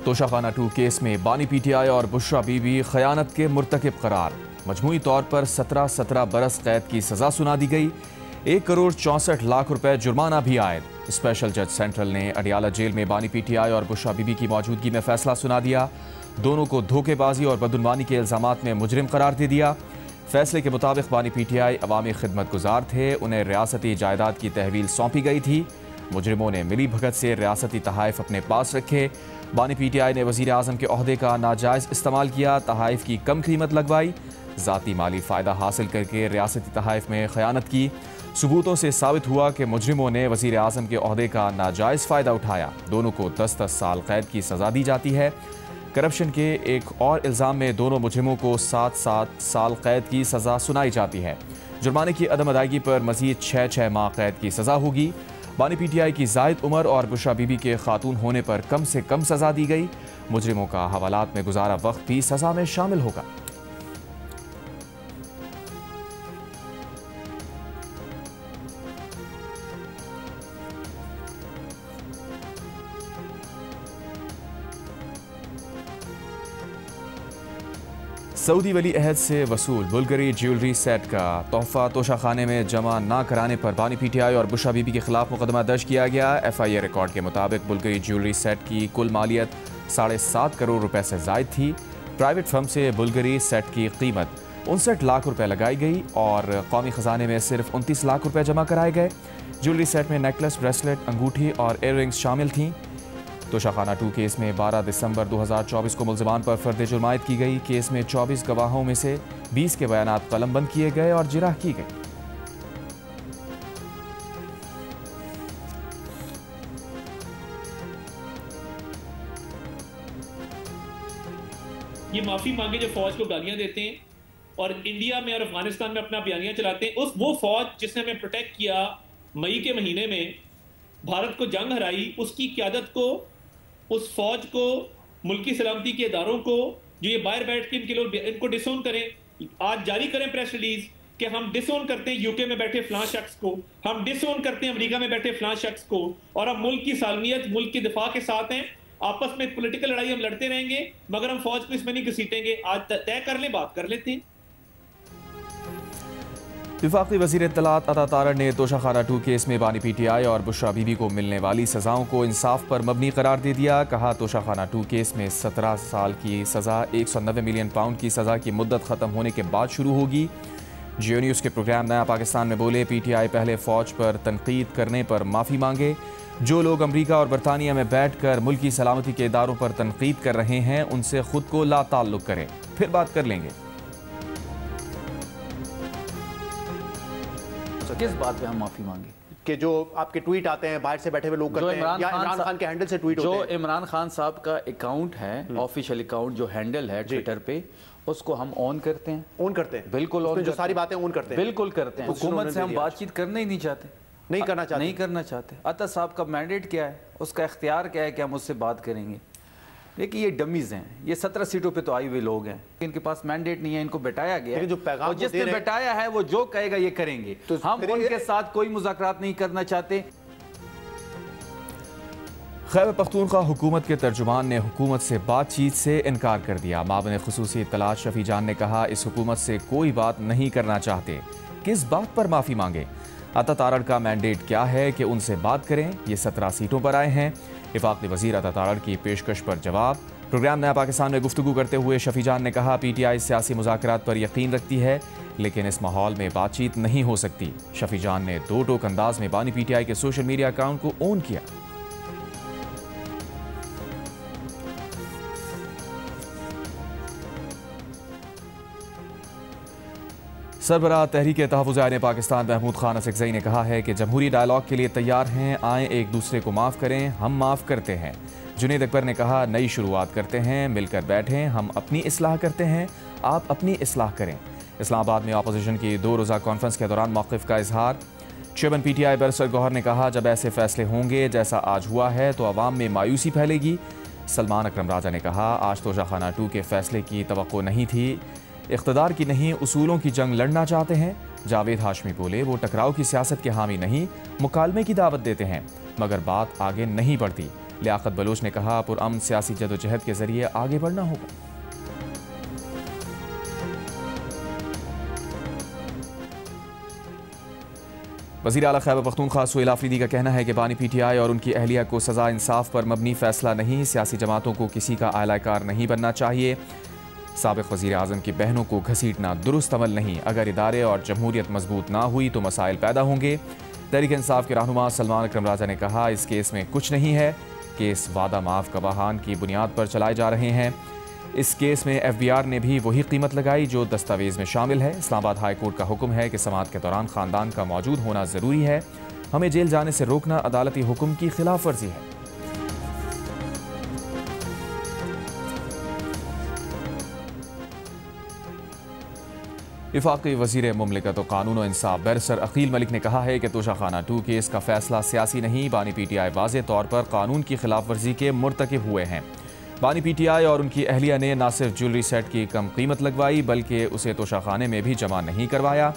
Toshakhana 2 case में बानी PTI और बुशरा बीबी खयानत के मुर्तकिब करार। मजमूई तौर पर 17 बरस कैद की सजा सुना दी गई। 1 करोड़ 64 लाख रुपए जुर्माना भी आयद। स्पेशल जज सेंट्रल ने अडियाला जेल में बानी पीटीआई और बुशरा बीबी की मौजूदगी में फैसला सुना दिया। दोनों को धोखेबाजी और बदउनवानी के इल्जामात में मुजरिम करार दे दिया। फैसले के मुताबिक बानी पीटीआई अवामी खिदमत गुजार थे। उन्हें रियासती जायदाद की तहवील सौंपी गई थी। मुजरिमों ने मिली भगत से रियासती तहाइफ अपने पास रखे। बानी पीटीआई ने वजीर आजम के ओहदे का नाजायज़ इस्तेमाल किया। तहाइफ की कम कीमत लगवाई। ज़ाती माली फ़ायदा हासिल करके रियासती तहाइफ में खयानत की। सबूतों से साबित हुआ कि मुजरिमों ने वजीर आजम के ओहदे का नाजायज़ फ़ायदा उठाया। दोनों को 10-10 साल कैद की सज़ा दी जाती है। करप्शन के एक और इल्ज़ाम में दोनों मुजरिमों को 7-7 साल कैद की सज़ा सुनाई जाती है। जुर्माने की अदम अदायगी पर मज़ीद 6-6 माह कैद की सज़ा होगी। बानी पीटीआई की जायद उम्र और बुशरा बीबी के खातून होने पर कम से कम सज़ा दी गई। मुजरिमों का हवालात में गुजारा वक्त भी सज़ा में शामिल होगा। सऊदी वली अहद से वसूल बुल्गारी ज्वेलरी सेट का तोहफा तोशाखाने में जमा न कराने पर बानी पीटीआई और बुशरा बीबी के खिलाफ मुकदमा दर्ज किया गया। FIA रिकॉर्ड के मुताबिक बुल्गारी ज्वेलरी सेट की कुल मालियत 7.5 करोड़ रुपए से जायद थी। प्राइवेट फर्म से बुल्गारी सेट की कीमत 59 लाख रुपए लगाई गई और कौमी खजाने में सिर्फ 29 लाख रुपए जमा कराए गए। ज्वेलरी सेट में नेकलेस, ब्रेसलेट, अंगूठी और इयररिंग्स शामिल थीं। तोशाखाना 2 केस में 12 दिसंबर 2024 को मुल्ज़िमान पर फर्द जुर्मायत की गई। केस में 24 गवाहों में से 20 के बयानात कलमबंद किए गए और जिरह की गई। ये माफी मांगे जो फौज को गालियां देते हैं और इंडिया में और अफगानिस्तान में अपना बयानिया चलाते हैं, उस वो फौज जिसने हमें प्रोटेक्ट किया मई के महीने में, भारत को जंग हराई, उसकी क़यादत को, उस फौज को, मुल्की सलामती के इदारों को, जो ये बाहर बैठ के इनके लोग इनको डिसोन करें, आज जारी करें प्रेस रिलीज कि हम डिसोन करते हैं यूके में बैठे फलां शख्स को, हम डिसोन करते हैं अमेरिका में बैठे फलां शख्स को, और हम मुल्क की सालमियत, मुल्क के दिफा के साथ हैं। आपस में पॉलिटिकल लड़ाई हम लड़ते रहेंगे मगर हम फौज को इसमें नहीं घसीटेंगे। आज तय कर लें, बात कर लेते हैं। वफाकी वज़ीर इत्तलात अता तारड़ ने तोशाखाना 2 केस में बानी पीटीआई और बुशरा बीबी को मिलने वाली सज़ाओं को इंसाफ पर मबनी करार दे दिया। कहा, तोशाखाना 2 केस में 17 साल की सज़ा 190 मिलियन पाउंड की सज़ा की मुद्दत ख़त्म होने के बाद शुरू होगी। जियो न्यूज़ के प्रोग्राम नया पाकिस्तान में बोले, पीटीआई पहले फ़ौज पर तनकीद करने पर माफ़ी मांगे। जो लोग अमरीका और बरतानिया में बैठ कर मुल्की सलामती के इदारों पर तनकीद कर रहे हैं, उनसे खुद को लाताल्लुक़ करें, फिर बात कर लेंगे। किस बात पे हम माफी मांगे कि जो आपके ट्वीट आते हैं बाहर से बैठे हुए लोग करते हैं, या इमरान खान के हैंडल से ट्वीट होते हैं? जो इमरान खान साहब का अकाउंट है, ऑफिशियल अकाउंट जो हैंडल है ट्विटर पे, उसको हम ऑन करते हैं। ऑन करते हैं, बिल्कुल ऑन, जो सारी बातें ऑन करते हैं, बिल्कुल करते हैं। हुकूमत से हम बातचीत करना ही नहीं चाहते, नहीं करना चाहते। अता साहब का मैंडेट क्या है, उसका इख्तियार क्या है कि हम उससे बात करेंगे। लेकिन ये डमीज हैं, ये 17 सीटों पे तो आए हुए लोग हैं, इनके पास मैंडेट नहीं है, इनको बैठाया गया है, जो पैगाम और जिसने बैठाया है वो जो कहेगा ये करेंगे। तो हम उनके साथ कोई मुज़ाकरात नहीं करना चाहते। खैबर पख्तूनख्वा हुकूमत के तर्जुमान ने हुकूमत से बातचीत से इनकार कर दिया। मामले खुसूसी इत्तलात शफी जान ने कहा, इस हुकूमत से कोई बात नहीं करना चाहते, किस बात पर माफ़ी मांगे। अता तारड़ का मैंडेट क्या है कि उनसे बात करें, ये 17 सीटों पर आए हैं। वफाकी वज़ीर अता तारड़ की पेशकश पर जवाब। प्रोग्राम नया पाकिस्तान में गुफ्तगू करते हुए शफी जान ने कहा, पीटीआई सियासी मुज़ाकरात पर यकीन रखती है, लेकिन इस माहौल में बातचीत नहीं हो सकती। शफी जान ने दो टोक अंदाज में बानी पीटीआई के सोशल मीडिया अकाउंट को ऑन किया। सरबराह तहरीक तहफ़्फ़ुज़ आईन पाकिस्तान महमूद खान असकज़ई ने कहा है कि जमहूरी डायलॉग के लिए तैयार हैं, आएँ एक दूसरे को माफ़ करें, हम माफ़ करते हैं। जुनैद अकबर ने कहा, नई शुरुआत करते हैं, मिलकर बैठें, हम अपनी इस्लाह करते हैं, आप अपनी इस्लाह करें। इस्लामाबाद में अपोजिशन की 2 रोज़ा कॉन्फ्रेंस के दौरान मौक़िफ़ का इजहार। चेयरमैन पीटीआई बैरिस्टर गौहर ने कहा, जब ऐसे फैसले होंगे जैसा आज हुआ है तो अवाम में मायूसी फैलेगी। सलमान अकरम राजा ने कहा, आज तोशाखाना 2 के फैसले की तवक्को नहीं थी, इख्तदार की नहीं, उसूलों की जंग लड़ना चाहते हैं। जावेद हाशमी बोले, वो टकराव की सियासत के हामी नहीं, मुकालमे की दावत देते हैं, मगर बात आगे नहीं बढ़ती। लियाकत बलोच ने कहा, पुरअमन सियासी जदोजहद के जरिए आगे बढ़ना होगा। वज़ीर आला खैबर पख्तूनख्वा सुहेल आफरीदी का कहना है कि बानी PTI और उनकी अहलिया को सज़ा इंसाफ पर मबनी फैसला नहीं, सियासी जमातों को किसी का आलाकार नहीं बनना चाहिए। साबिक़ वज़ीर आज़म की बहनों को घसीटना दुरुस्त अमल नहीं, अगर इदारे और जमहूरियत मजबूत ना हुई तो मसाइल पैदा होंगे। तहरीक इंसाफ के रहनुमा सलमान अकरम राजा ने कहा, इस केस में कुछ नहीं है, केस वादा माफ गवाहान की बुनियाद पर चलाए जा रहे हैं। इस केस में FBR ने भी वही कीमत लगाई जो दस्तावेज में शामिल है। इस्लामाबाद हाई कोर्ट का हुक्म है कि समाअत के दौरान खानदान का मौजूद होना जरूरी है। हमें जेल जाने से रोकना अदालती हुक्म की खिलाफ वर्जी है। वफाकी वज़ीर मुमलिकत व कानून व इंसाफ बैरिस्टर अकील मलिक ने कहा है कि तोशाखाना 2 केस का फैसला सियासी नहीं, बानी PTI वाज़े तौर पर कानून की खिलाफ वर्जी के मुर्तकिब हुए हैं। बानी PTI और उनकी अहलिया ने न सिर्फ ज्वेलरी सेट की कम कीमत लगवाई बल्कि उसे तोशाखाने में भी जमा नहीं करवाया।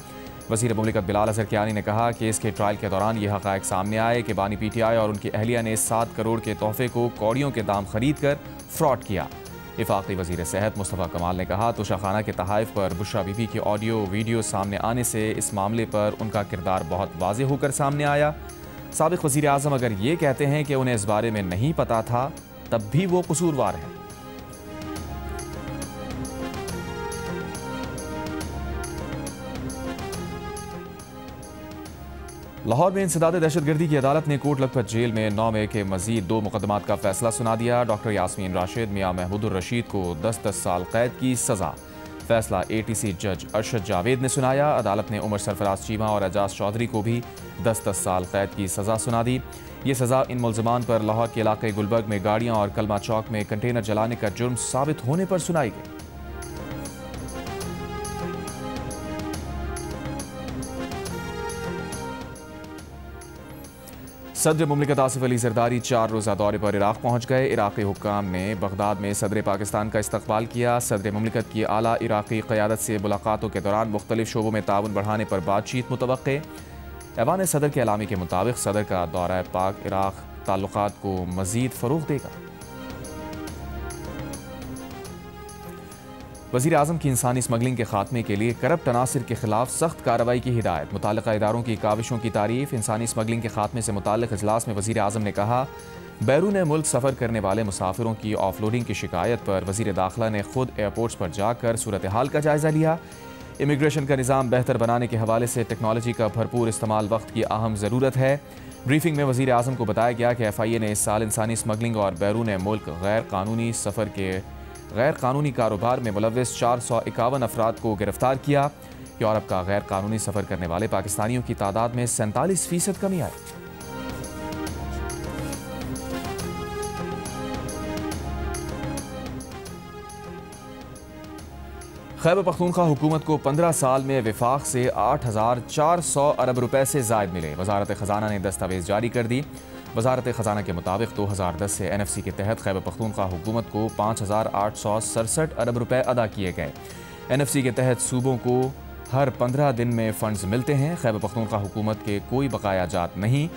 वज़ीर मुमलिकत बिलाल अज़हर कियानी ने कहा कि इसके ट्रायल के दौरान यह हक़ाइक़ सामने आए कि बानी PTI और उनकी अहलिया ने 7 करोड़ के तोहफे को कौड़ियों के दाम खरीद कर फ्रॉड किया। वफाकी वज़ीर सेहत मुस्तफ़ा कमाल ने कहा, तोशाखाना के तहाइफ पर बुशरा बीबी की ऑडियो वीडियो सामने आने से इस मामले पर उनका किरदार बहुत वाज़ेह होकर सामने आया। साबिक़ वज़ीर आज़म अगर ये कहते हैं कि उन्हें इस बारे में नहीं पता था, तब भी वो कसूरवार हैं। लाहौर में इंसदाद दहशतगर्दी की अदालत ने कोट लखपत जेल में 9 मई के मजीद 2 मुकदमात का फैसला सुना दिया। डॉक्टर यास्मीन राशिद, मियां महमूदुर रशीद को 10-10 साल कैद की सजा। फैसला ATC जज अरशद जावेद ने सुनाया। अदालत ने उमर सरफराज चीमा और एजाज चौधरी को भी 10-10 साल कैद की सजा सुना दी। ये सजा इन मुल्ज़िमान पर लाहौर के इलाके गुलबर्ग में गाड़ियां और कलमा चौक में कंटेनर जलाने का जुर्म साबित होने पर सुनाई गई। सदर मुमलिकत आसिफ अली जरदारी 4 रोज़ा दौरे पर इराक़ पहुँच गए। इराक़ी हुक्काम ने बगदाद में सदर पाकिस्तान का इस्तकबाल किया। सदर मुमलिकत की आला इराक़ी क़यादत से मुलाकातों के दौरान मुख्तलिफ शोबों में ताउन बढ़ाने पर बातचीत मुतवक्के। ऐवान सदर के अलामी के मुताबिक सदर का दौरा पाक इराक़ ताल्लुकात को मज़ीद फ़रोग़ देगा। वज़ीर आज़म की इंसानी स्मगलिंग के खात्मे के लिए करप्ट अनासिर के खिलाफ सख्त कार्रवाई की हिदायत। मुताल्लिक़ा इदारों की काविशों की तारीफ। इंसानी स्मगलिंग के खात्मे से मुताल्लिक़ इजलास में वज़ीर आज़म ने कहा, बैरून मुल्क सफ़र करने वाले मुसाफिरों की ऑफलोडिंग की शिकायत पर वज़ीर दाखिला ने खुद एयरपोर्ट्स पर जाकर सूरत हाल का जायज़ा लिया। इमिग्रेशन का निज़ाम बेहतर बनाने के हवाले से टेक्नोलॉजी का भरपूर इस्तेमाल वक्त की अहम ज़रूरत है। ब्रीफिंग में वज़ीर आज़म को बताया गया कि FIA ने इस साल इंसानी स्मगलिंग और बैरून मुल्क गैर कानूनी सफ़र के गैर कानूनी कारोबार में मुलव्वस 451 अफराद को गिरफ्तार किया। यूरोप का गैर कानूनी सफ़र करने वाले पाकिस्तानियों की तादाद में 47% कमी आई। खैबर पख्तूनख्वा हुकूमत को 15 साल में विफाक से 8,400 अरब रुपए से ज़ायद मिले। वजारत ख़जाना ने दस्तावेज जारी कर दी। वजारत ख़जाना के मुताबिक 2010 से NFC के तहत खैबर पख्तूनख्वा हुकूमत को 5,867 अरब रुपए अदा किए गए। NFC के तहत सूबों को हर 15 दिन में फ़ंड्स मिलते हैं। खैबर पख्तूनख्वा हुकूमत के कोई बकाया जात नहीं।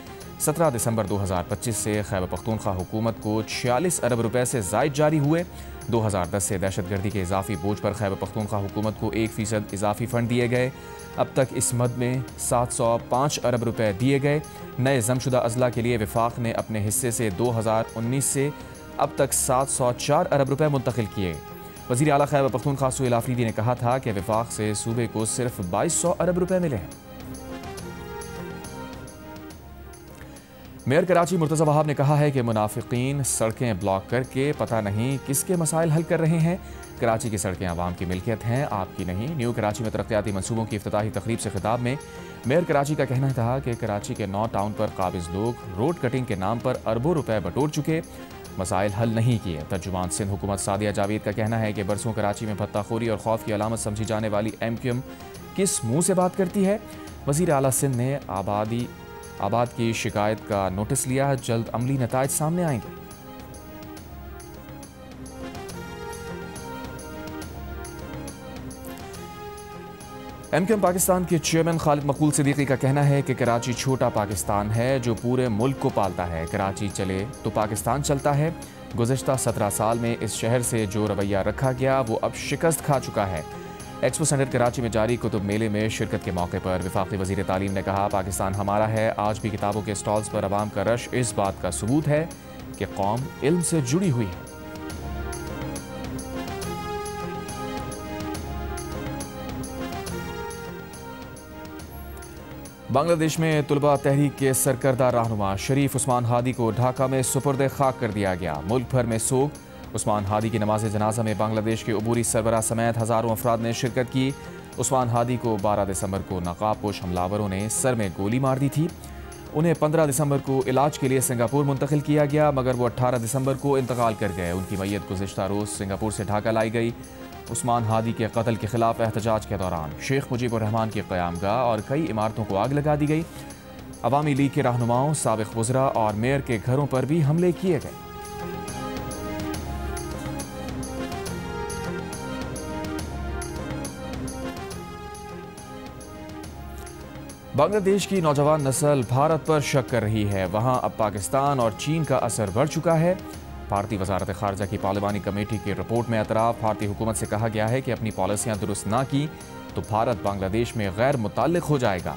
17 दिसंबर 2025 से खैबर पख्तूनख्वा हुकूमत को 46 अरब रुपए से ज़ायद जारी हुए। 2010 से दहशतगर्दी के इजाफी बोझ पर खैबर पख्तूनख्वा हुकूमत को 1% इजाफी फ़ंड दिए गए। अब तक इस मद में 705 अरब रुपए दिए गए। नए जमशुदा अजला के लिए विफाक ने अपने हिस्से से 2019 से अब तक 704 अरब रुपए मुंतकिल किए। वज़ीर आला खैबर पख्तूनख्वा सुहेल आफरीदी ने कहा था कि विफाक से सूबे को सिर्फ 2200 अरब रुपए मिले हैं। मेयर कराची मुर्तज़ा वहाब ने कहा है कि मुनाफिकीन सड़कें ब्लॉक करके पता नहीं किसके मसाइल हल कर रहे हैं। कराची की सड़कें आवाम की मिल्कियत हैं, आपकी नहीं। न्यू कराची में तरक्याती मनसूबों की इफ्तिताही तकरीब से खिताब में मेयर कराची का कहना था कि कराची के 9 टाउन पर काबिज लोग रोड कटिंग के नाम पर अरबों रुपए बटोर चुके, मसाइल हल नहीं किए। तर्जुमान सिंध हुकूमत सादिया जावेद का कहना है कि बरसों कराची में भत्ताखोरी और खौफ की अलामत समझी जाने वाली MQM किस मुँह से बात करती है। वज़ीर आला सिंध ने आबाद की शिकायत का नोटिस लिया, जल्द अमली नताइज सामने आएंगे। MQM पाकिस्तान के चेयरमैन खालिद मकबूल सिद्दीकी का कहना है कि कराची छोटा पाकिस्तान है जो पूरे मुल्क को पालता है। कराची चले तो पाकिस्तान चलता है। गुज़िश्ता 17 साल में इस शहर से जो रवैया रखा गया वो अब शिकस्त खा चुका है। एक्सपो सेंटर कराची में जारी कुतुब मेले में शिरकत के मौके पर वफाकी वज़ीर तालीम ने कहा, पाकिस्तान हमारा है। आज भी किताबों के स्टॉल्स पर अवाम का रश इस बात का सबूत है कि कौम इल्म से जुड़ी हुई है। बांग्लादेश में तुलबा तहरीक के सरकर्दा रहनुमा शरीफ उस्मान हादी को ढाका में सुपुर्द खाक कर दिया गया। मुल्क भर में सोग। उस्मान हादी की नमाज जनाजा में बांग्लादेश के अबूरी सरबराह समेत हज़ारों अफराद ने शिरकत की। उस्मान हादी को 12 दिसंबर को नकाबपोश हमलावरों ने सर में गोली मार दी थी। उन्हें 15 दिसंबर को इलाज के लिए सिंगापुर मुंतकिल किया गया, मगर वो 18 दिसंबर को इंतकाल कर गए। उनकी मैयत गुज़िश्ता रोज़ सिंगापुर से ढाका लाई गई। उस्मान हादी के कत्ल के खिलाफ एहतजाज के दौरान शेख मुजीबुर रहमान की क़यामगाह और कई इमारतों को आग लगा दी गई। अवामी लीग के रहनुमाओं, साबिक़ वज़रा और मेयर के घरों पर भी हमले किए गए। बांग्लादेश की नौजवान नस्ल भारत पर शक कर रही है। वहां अब पाकिस्तान और चीन का असर बढ़ चुका है। भारतीय वजारत ख़ारजा की पार्लिमानी कमेटी की रिपोर्ट में एतराफ़। भारतीय हुकूमत से कहा गया है कि अपनी पॉलिसियाँ दुरुस्त ना की तो भारत बांग्लादेश में गैर मुताल्लिक़ हो जाएगा।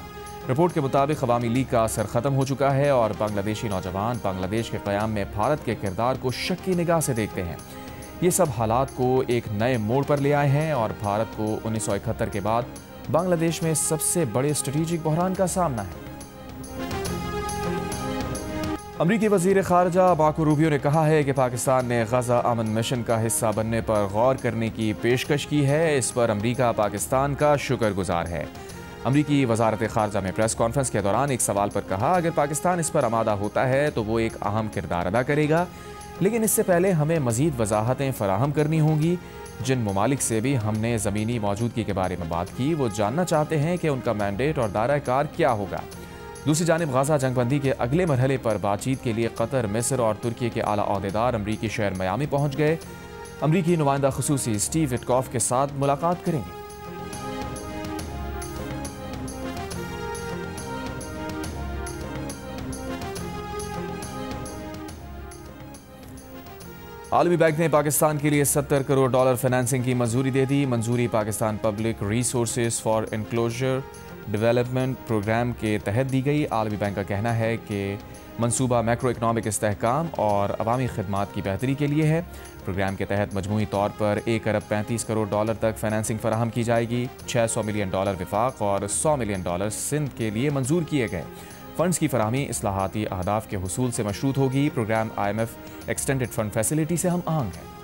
रिपोर्ट के मुताबिक अवामी लीग का असर ख़त्म हो चुका है और बांग्लादेशी नौजवान बांग्लादेश के क़याम में भारत के किरदार को शक की निगाह से देखते हैं। ये सब हालात को एक नए मोड़ पर ले आए हैं और भारत को 1971 के बाद बांग्लादेश में सबसे बड़े स्ट्रेटेजिक बहरान का सामना है। अमरीकी वज़ीर ख़ारजा मार्को रूबियो ने कहा है कि पाकिस्तान ने गज़ा अमन मिशन का हिस्सा बनने पर गौर करने की पेशकश की है। इस पर अमरीका पाकिस्तान का शुक्रगुजार है। अमरीकी वज़ारत ख़ारजा में प्रेस कॉन्फ्रेंस के दौरान एक सवाल पर कहा, अगर पाकिस्तान इस पर आमादा होता है तो वो एक अहम किरदार अदा करेगा, लेकिन इससे पहले हमें मज़ीद वजाहतें फराहम करनी होंगी। जिन ममालिक से भी हमने ज़मीनी मौजूदगी के बारे में बात की वो जानना चाहते हैं कि उनका मैंडेट और दायरा कार क्या होगा। दूसरी जानिब गज़ा जंगबंदी के अगले मरहले पर बातचीत के लिए कतर, मिस्र और तुर्की के आला ओहदेदार अमरीकी शहर मियामी पहुंच गए। अमरीकी नुमाइंदा खुसूसी स्टीव विटकॉफ के साथ मुलाकात करेंगे। आलमी बैंक ने पाकिस्तान के लिए $70 करोड़ फाइनेंसिंग की मंजूरी दे दी। मंजूरी Pakistan public resources for enclosure development programme के तहत दी गई। आलमी बैंक का कहना है कि मंसूबा मैक्रो इकनॉमिक इस्तेहकाम और अवामी खदमात की बेहतरी के लिए है। प्रोग्राम के तहत मजमूई तौर पर $1 अरब 35 करोड़ तक फाइनेंसिंग फराहम की जाएगी। $600 मिलियन वफाक और $100 मिलियन सिंध के लिए मंजूर किए गए। फंड्स की फराहमी इस्लाहाती अहदाफ के हुसूल से मशरूत होगी। Programme IMF extended fund facility से हम आहंग है।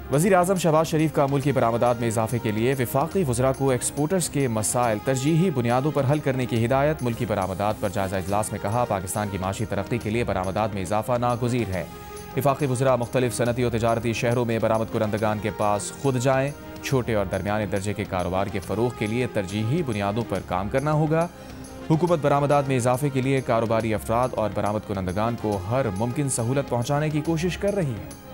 वज़ीर आज़म शहबाज शरीफ का मुल्की बरामदात में इजाफे के लिए वफाकी वज़रा को एक्सपोर्टर्स के मसाइल तरजीही बुनियादों पर हल करने की हिदायत। मुल्की बरामदात पर जायज़ा इजलास में कहा, पाकिस्तान की माशी तरक्की के लिए बरामदात में इजाफा नागुज़ीर है। वफाकी वज़रा मुख्तलिफ सनती और तजारती शहरों में बरामद कुरंदगान के पास खुद जाएँ। छोटे और दरमियाने दर्जे के कारोबार के फ़रोग़ के लिए तरजीही बुनियादों पर काम करना होगा। हुकूमत बरामदात में इजाफे के लिए कारोबारी अफराद और बरामद कुरंदगान को हर मुमकिन सहूलत पहुँचाने की कोशिश कर रही है।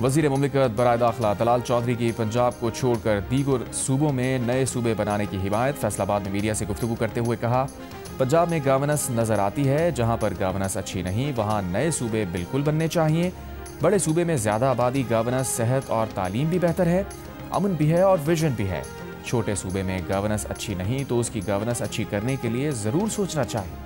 वज़ीर मुमलिकत बराए दाखिला दलाल चौधरी की पंजाब को छोड़कर दीगर सूबों में नए सूबे बनाने की हिमायत। फैसलाबाद में मीडिया से गुफ्तगू करते हुए कहा, पंजाब में गवर्नेंस नज़र आती है, जहां पर गवर्नेंस अच्छी नहीं वहां नए सूबे बिल्कुल बनने चाहिए। बड़े सूबे में ज़्यादा आबादी, गवर्नेंस, सेहत और तालीम भी बेहतर है, अमन भी है और विजन भी है। छोटे सूबे में गवर्नेंस अच्छी नहीं तो उसकी गवर्नेंस अच्छी करने के लिए ज़रूर सोचना चाहिए।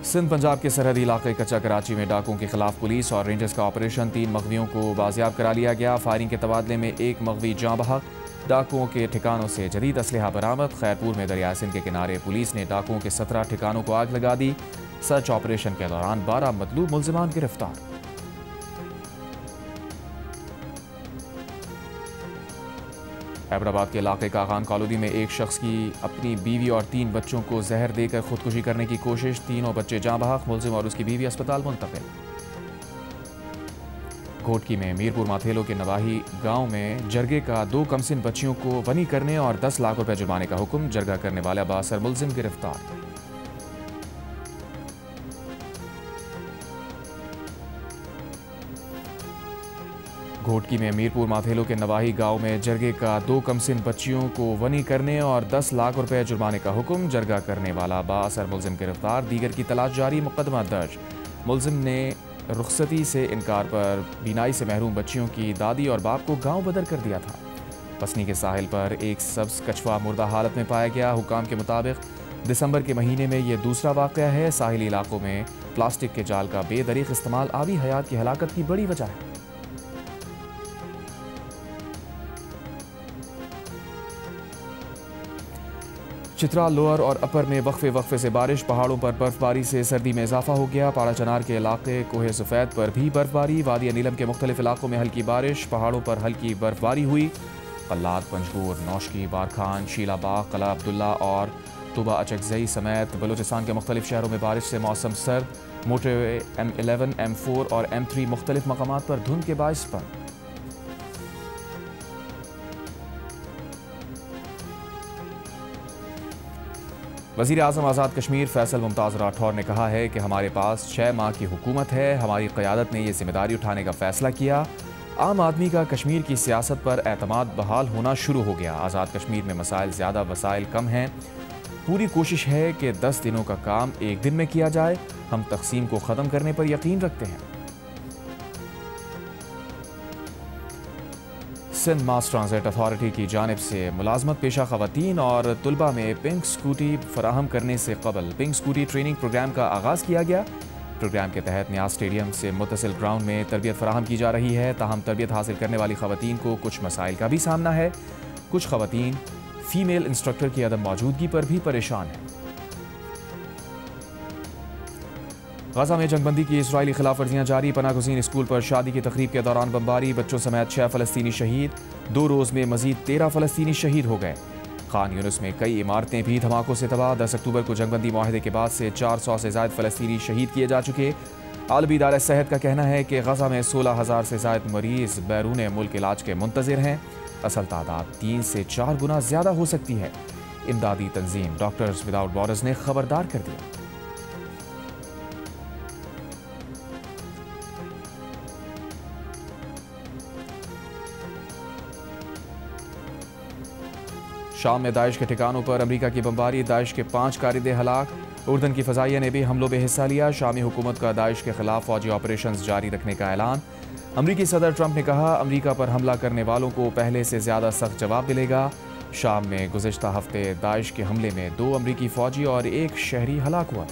सिंध पंजाब के सरहदी इलाके कच्चा कराची में डाकुओं के खिलाफ पुलिस और रेंजर्स का ऑपरेशन। 3 मगवियों को बाजियाब करा लिया गया। फायरिंग के तबादले में 1 मगवी जाँ बहक। डाकुओं के ठिकानों से जदीद असलहा बरामद। खैरपुर में दरिया सिंध के किनारे पुलिस ने डाकुओं के 17 ठिकानों को आग लगा दी। सर्च ऑपरेशन के दौरान 12 मतलूब मुल्जिमान गिरफ्तार। हैदराबाद के इलाके का खान कॉलोनी में एक शख्स की अपनी बीवी और 3 बच्चों को जहर देकर खुदकुशी करने की कोशिश। तीनों बच्चे जाँ बहक। मुल्जिम और उसकी बीवी अस्पताल मुंतकिल। घोटकी में मीरपुर माथेलो के नवाही गांव में जरगे का 2 कमसिन बच्चियों को वनी करने और 10 लाख रुपए जुर्माने का हुक्म। जरगा करने वाला बासर मुलजिम गिरफ्तार। घोटकी में मीरपुर माथेलो के नवाही गांव में जरगे का 2 कमसिन बच्चियों को वनी करने और 10 लाख रुपए जुर्माने का हुक्म। जरगा करने वाला बासर मुलजिम गिरफ्तार। दीगर की तलाश जारी, मुकदमा दर्ज। मुलजिम ने रुखसती से इनकार पर बीनाई से महरूम बच्चियों की दादी और बाप को गांव बदर कर दिया था। पसनी के साहिल पर एक सब्ज कछुआ मुर्दा हालत में पाया गया। हुकाम के मुताबिक दिसंबर के महीने में यह दूसरा वाक़या है। साहिली इलाकों में प्लास्टिक के जाल का बेदरीक इस्तेमाल आबी हयात की हलाकत की बड़ी वजह है। चित्रा लोअर और अपर में वक्फे से बारिश। पहाड़ों पर बर्फबारी से सर्दी में इजाफा हो गया। पाड़ा चनार के इलाके कोहे सफ़ेद पर भी बर्फबारी। वादी नीलम के मुख्तलिफ इलाकों में हल्की बारिश। पहाड़ों पर हल्की बर्फबारी हुई। कल्लात, पंजगूर, नौशकी, बारखान, शीलाबाग, कला अब्दुल्ला और तुबा अचकजई समेत बलूचिस्तान के मुख्तलिफ शहरों में बारिश से मौसम सर्द। मोटरवे M11, M4 और M3 मुख्तलिफ मकामात पर धुंध के बाइस पर। वज़ीर आज़म आज़ाद कश्मीर फैसल मुमताज़ राठौर ने कहा है कि हमारे पास 6 माह की हुकूमत है। हमारी क़यादत ने यह जिम्मेदारी उठाने का फ़ैसला किया। आम आदमी का कश्मीर की सियासत पर एतमाद बहाल होना शुरू हो गया। आज़ाद कश्मीर में मसाइल ज़्यादा, वसाइल कम हैं। पूरी कोशिश है कि 10 दिनों का काम एक दिन में किया जाए। हम तक़सीम को ख़त्म करने पर यकीन रखते हैं। सिंध मास ट्रांजिट अथॉरिटी की जानिब से मुलाजमत पेशा ख़वातीन और तुलबा में पिंक स्कूटी फराहम करने से कबल पिंक स्कूटी ट्रेनिंग प्रोग्राम का आगाज़ किया गया। प्रोग्राम के तहत न्याज स्टेडियम से मुत्तसिल ग्राउंड में तरबियत फराहम की जा रही है। ताहम तरबियत हासिल करने वाली ख़वातीन को कुछ मसाइल का भी सामना है। कुछ ख़वातीन फ़ीमेल इंस्ट्रक्टर की अदम मौजूदगी पर भी परेशान हैं। गजा में जंगबंदी की इजरायली खिलाफ वर्जियाँ जारी। पनागुज़ीन स्कूल पर शादी की तकरीब के दौरान बमबारी। बच्चों समेत 6 फ़लस्तीनी शहीद। 2 रोज़ में मजीद 13 फ़लस्तीनी शहीद हो गए। खान यूनुस में कई इमारतें भी धमाकों से तबाह। 10 अक्टूबर को जंगबंदी मुआहदे के बाद से 400 से ज़ायद फ़लस्तीनी शहीद किए जा चुके। आलमी इदारा सेहत का कहना है कि गजा में 16,000 से ज़ायद मरीज़ बैरून मुल्क इलाज के मुंतज़िर हैं। असल तादाद 3 से 4 गुना ज़्यादा हो सकती है। इमदादी तंजीम डॉक्टर्स विदाउट बॉर्डर्स ने खबरदार कर दिया। शाम में दाइश के ठिकानों पर अमेरिका की बमबारी। दाइश के 5 कारिंदे हलाक। उर्दन की फ़ज़ाइया ने भी हमलों में हिस्सा लिया। शामी हुकूमत का दाइश के खिलाफ फौजी ऑपरेशन जारी रखने का ऐलान। अमरीकी सदर ट्रंप ने कहा अमरीका पर हमला करने वालों को पहले से ज़्यादा सख्त जवाब मिलेगा। शाम में गुज़िश्ता हफ्ते दाइश के हमले में 2 अमरीकी फ़ौजी और 1 शहरी हलाक हुआ।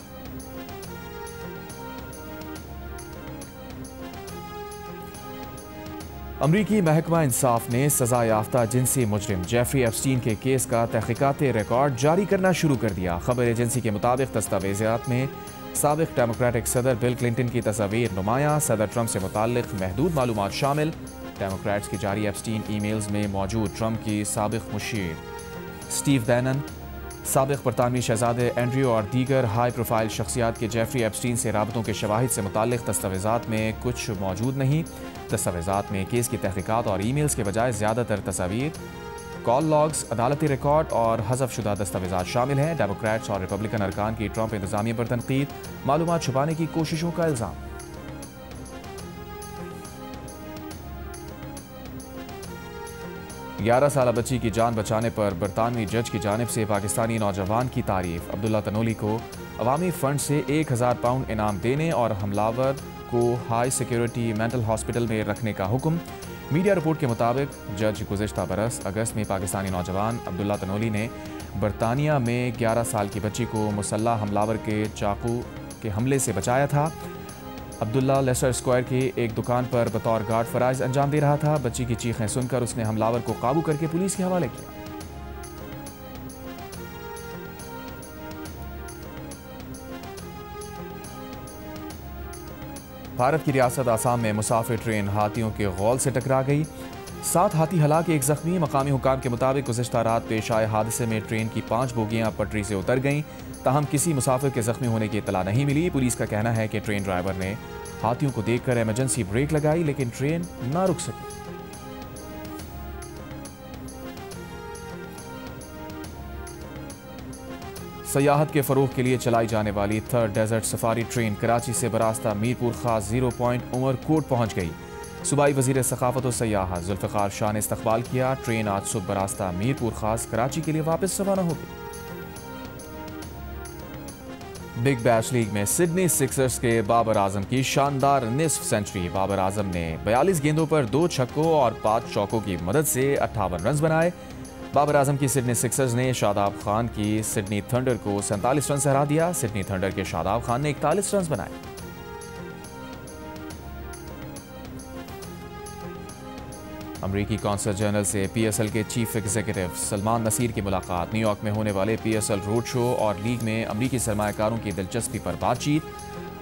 अमरीकी महकमा इंसाफ ने सज़ा याफ्ता जिनसी मुजरिम जेफरी एप्स्टीन के केस का तहक़ीक़ाती रिकॉर्ड जारी करना शुरू कर दिया। खबर एजेंसी के मुताबिक दस्तावेज़ात में साबिक़ डेमोक्रेटिक सदर बिल क्लिंटन की तस्वीर नुमायाँ। सदर ट्रंप से मुताल्लिक़ महदूद मालूमात शामिल। डेमोक्रेट्स की जारी एप्स्टीन ईमेल्स में मौजूद ट्रंप की साबिक़ मुशीर स्टीव बैनन, साबिक़ बरतानवी शहज़ादे एंड्रयू और दीगर हाई प्रोफाइल शख्सियात के जेफरी एप्स्टीन से राबतों के शवाहिद से मुताल्लिक़ दस्तावेज़ात में कुछ मौजूद नहीं। दस्तावेज़ात में केस की तहक़ीक़ात और ईमेल्स के बजाय ज़्यादातर तस्वीर, कॉल लॉग्स, अदालती रिकॉर्ड और हज़फ शुदा दस्तावेज़ात शामिल हैं। डेमोक्रेट्स और रिपब्लिकन अरकान की ट्रंप इंतज़ामिया पर तनकीद, मालूमात छुपाने की कोशिशों का इल्ज़ाम। 11 साला बच्ची की जान बचाने पर बरतानवी जज की जानिब से पाकिस्तानी नौजवान की तारीफ। अब्दुल्ला तनोली को अवामी फंड से 1000 पाउंड इनाम देने और हमलावर को हाई सिक्योरिटी मेंटल हॉस्पिटल में रखने का हुक्म। मीडिया रिपोर्ट के मुताबिक जज गुज़िश्ता बरस अगस्त में पाकिस्तानी नौजवान अब्दुल्ला तनोली ने बरतानिया में 11 साल की बच्ची को मुसल्ला हमलावर के चाकू के हमले से बचाया था। अब्दुल्ला लेस्टर स्क्वायर की एक दुकान पर बतौर गार्ड फ़राइज़ अंजाम दे रहा था। बच्ची की चीखें सुनकर उसने हमलावर को काबू करके पुलिस के हवाले किया। भारत की रियासत आसाम में मुसाफिर ट्रेन हाथियों के गौल से टकरा गई। 7 हाथी हलाक, 1 जख्मी। मकामी हुकाम के मुताबिक गुज़िश्ता रात पेश आए हादसे में ट्रेन की 5 बोगियां पटरी से उतर गईं। ताहम किसी मुसाफिर के जख्मी होने की इत्तला नहीं मिली। पुलिस का कहना है कि ट्रेन ड्राइवर ने हाथियों को देखकर इमरजेंसी ब्रेक लगाई लेकिन ट्रेन ना रुक सकी। सयाहत के फरोग के लिए चलाई जाने वाली third desert safari train Karachi से बरास्ता मीरपुर खास 0 पॉइंट उमरकोट पहुंच गई। सूबाई वजीर सखाफत और सयाहत जुल्फ़िकार शाह ने इस्तकबाल किया। ट्रेन आज सुबह बरास्ता मीरपुर खास कराची के लिए वापस रवाना होगी। बिग बैश लीग में सिडनी सिक्सर्स के बाबर आजम की शानदार निस्फ सेंचुरी। बाबर आजम ने 42 गेंदों पर 2 छक्कों और 5 चौकों की मदद से 58 रन बनाए। बाबर आजम की सिडनी सिक्सर्स ने शादाब खान की सिडनी थंडर को 47 रन से हरा दिया। सिडनी थंडर के शादाब खान ने 41 रन बनाए। अमरीकी कौंसल जर्नल से पीएसएल के चीफ एग्जीक्यूटिव सलमान नसीर की मुलाकात। न्यूयॉर्क में होने वाले पीएसएल रोड शो और लीग में अमरीकी सरमायाकारों की दिलचस्पी पर बातचीत।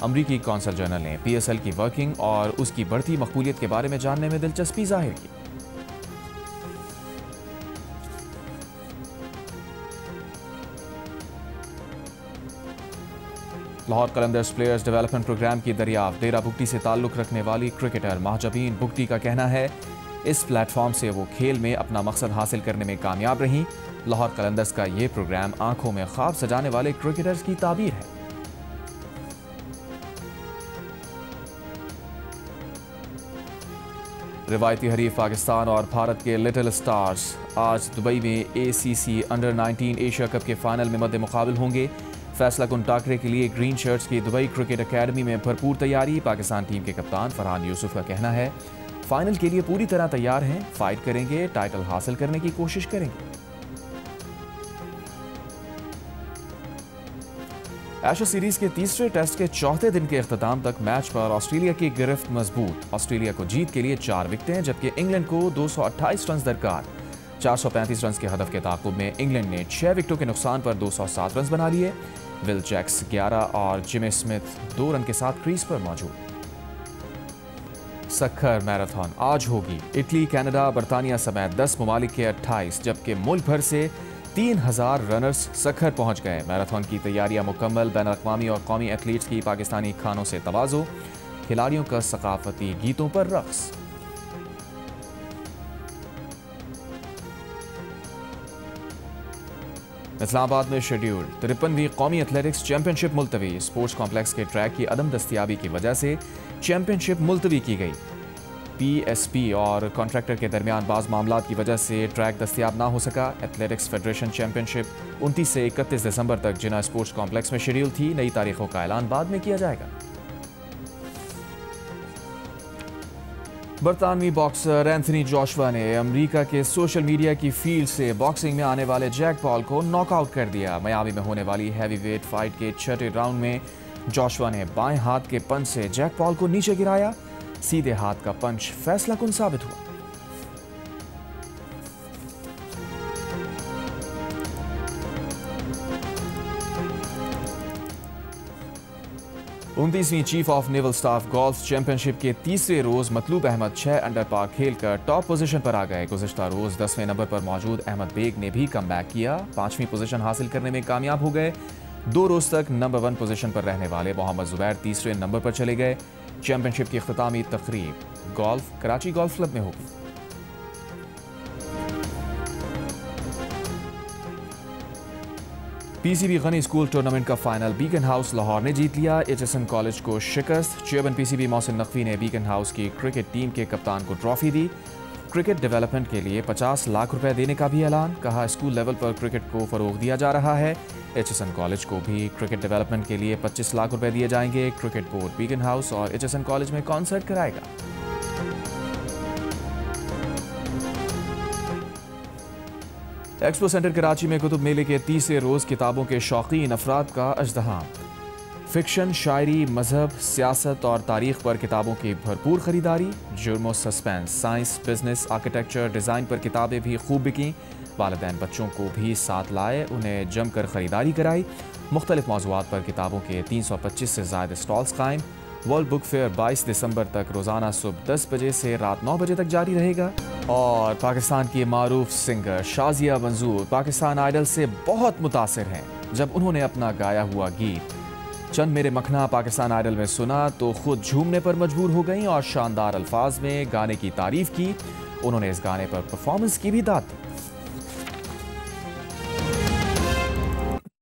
अमरीकी कौंसल जर्नल ने पीएसएल की वर्किंग और उसकी बढ़ती मकबूलियत के बारे में जानने में दिलचस्पी जाहिर की। Lahore Qalandars players development programme की दरियाफ्त। डेरा बुगटी से ताल्लुक रखने वाली क्रिकेटर महाजबीन बुगटी का कहना है इस प्लेटफॉर्म से वो खेल में अपना मकसद हासिल करने में कामयाब रहीं। लाहौर कलंदर्स का ये प्रोग्राम आंखों में ख्वाब सजाने वाले क्रिकेटर्स की ताबीर है। रिवायती हरीफ पाकिस्तान और भारत के लिटिल स्टार्स आज दुबई में ACC अंडर 19 एशिया कप के फाइनल में मद्दे मुकाबिल होंगे। फैसला कुन टाकरे के लिए ग्रीन शर्ट्स की दुबई क्रिकेट अकेडमी में भरपूर तैयारी। पाकिस्तान टीम के कप्तान फरहान यूसुफ का कहना है फाइनल के लिए पूरी तरह तैयार हैं, फाइट करेंगे, टाइटल हासिल करने की कोशिश करेंगे। एशेज सीरीज के तीसरे टेस्ट के चौथे दिन के इख्तिताम तक मैच पर ऑस्ट्रेलिया की गिरफ्त मजबूत। ऑस्ट्रेलिया को जीत के लिए 4 विकेटें जबकि इंग्लैंड को 228 रन दरकार। 435 रन के हदफ के ताकुब में इंग्लैंड ने 6 विकेटों के नुकसान पर 207 रन बना लिए। विल जैक्स 11 और जिमी स्मिथ 2 रन के साथ क्रीज पर मौजूद। सक्खर मैराथन आज होगी। इटली, कनाडा, बरतानिया समेत 10 ममालिक के 28 जबकि मुल्क भर से 3000 रनर्स सक्खर पहुंच गए। मैराथन की तैयारियां मुकम्मल। बैन अक़वामी और कौमी एथलीट्स की पाकिस्तानी खानों से तवाज़ो। खिलाड़ियों का सकाफती गीतों पर रक़्स। इस्लामाबाद में शेड्यूल 53वीं कौमी एथलेटिक्स चैंपियनशिप मुलतवी। स्पोर्ट्स कॉम्प्लेक्स के ट्रैक की अदम दस्तियाबी की वजह से चैंपियनशिप मुलतवी की गई। PSP और कॉन्ट्रैक्टर के दरमियान बाज़ मामलात की वजह से ट्रैक दस्तियाब ना हो सका। एथलेटिक्स फेडरेशन चैंपियनशिप 29 से 31 दिसंबर तक जिना स्पोर्ट्स कॉम्प्लेक्स में शेड्यूल थी। नई तारीखों का ऐलान बाद में किया जाएगा। बरतानवी बॉक्सर एंथनी जोशुआ ने अमेरिका के सोशल मीडिया की फील्ड से बॉक्सिंग में आने वाले जैक पॉल को नॉकआउट कर दिया। मियामी में होने वाली हैवीवेट फाइट के 6ठे राउंड में जोशुआ ने बाएं हाथ के पंच से जैक पॉल को नीचे गिराया। सीधे हाथ का पंच फैसला कुन साबित हुआ। उनतीसवीं chief of naval staff golf championship के तीसरे रोज मतलूब अहमद 6 अंडर पार खेलकर टॉप पोजीशन पर आ गए। गुज़िश्ता रोज 10वें नंबर पर मौजूद अहमद बेग ने भी कमबैक किया। 5वीं पोजीशन हासिल करने में कामयाब हो गए। 2 रोज तक नंबर 1 पोजीशन पर रहने वाले मोहम्मद जुबैर तीसरे नंबर पर चले गए। चैंपियनशिप की इख्तितामी तकरीब गोल्फ कराची गोल्फ क्लब में होगी। PCB गनी स्कूल टूर्नामेंट का फाइनल बीकन हाउस लाहौर ने जीत लिया। HSN कॉलेज को शिकस्त। चेयरमैन PCB मोहसिन नकवी ने बीकन हाउस की क्रिकेट टीम के कप्तान को ट्रॉफी दी। क्रिकेट डेवलपमेंट के लिए 50 लाख रुपए देने का भी ऐलान। कहा स्कूल लेवल पर क्रिकेट को फरोग दिया जा रहा है। HSN कॉलेज को भी क्रिकेट डेवलपमेंट के लिए 25 लाख रुपए दिए जाएंगे। क्रिकेट बोर्ड बीकन हाउस और HSN कॉलेज में कॉन्सर्ट कराएगा। एक्सपो सेंटर कराची में कुतुब मेले के तीसरे रोज किताबों के शौकीन अफराद का अजदहाम। फिक्शन, शायरी, मजहब, सियासत और तारीख पर किताबों की भरपूर खरीदारी। जुर्म और suspense, science, business, architecture, design पर किताबें भी खूब बिकीं। वालिदैन बच्चों को भी साथ लाए, उन्हें जमकर खरीदारी कराई। मुख्तलिफ मौज़ूआत पर किताबों के 325 से ज़ायद स्टॉल्स कायम। वर्ल्ड बुक फेयर 22 दिसंबर तक रोज़ाना सुबह 10 बजे से रात 9 बजे तक जारी रहेगा। और पाकिस्तान की मारूफ सिंगर शाजिया मंजूर पाकिस्तान आइडल से बहुत मुतासिर हैं जब उन्होंने अपना गाया हुआ गीत चंद मेरे मखना पाकिस्तान आइडल में सुना तो खुद झूमने पर मजबूर हो गईं और शानदार अल्फाज में गाने की तारीफ की। उन्होंने इस गाने पर परफॉर्मेंस की भी दाद दी।